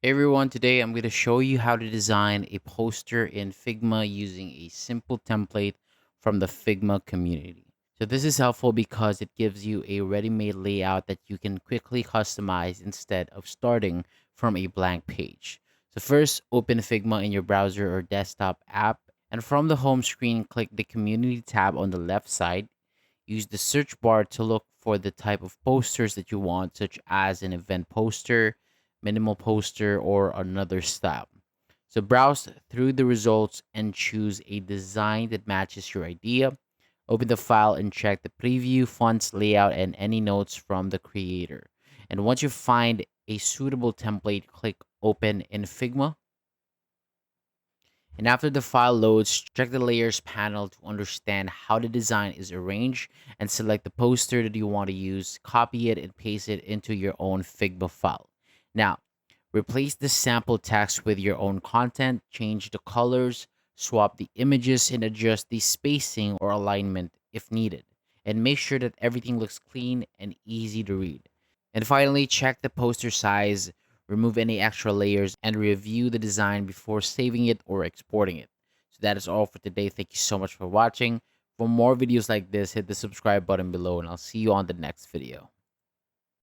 Hey everyone, today I'm going to show you how to design a poster in Figma using a simple template from the Figma community. So this is helpful because it gives you a ready-made layout that you can quickly customize instead of starting from a blank page. So first, open Figma in your browser or desktop app, and from the home screen, click the community tab on the left side. Use the search bar to look for the type of posters that you want, such as an event poster, minimal poster, or another style. So browse through the results and choose a design that matches your idea. Open the file and check the preview, fonts, layout, and any notes from the creator. And once you find a suitable template, click Open in Figma. And after the file loads, check the layers panel to understand how the design is arranged and select the poster that you want to use, copy it and paste it into your own Figma file. Now, replace the sample text with your own content, change the colors, swap the images, and adjust the spacing or alignment if needed. And make sure that everything looks clean and easy to read. And finally, check the poster size, remove any extra layers, and review the design before saving it or exporting it. So that is all for today. Thank you so much for watching. For more videos like this, hit the subscribe button below, and I'll see you on the next video.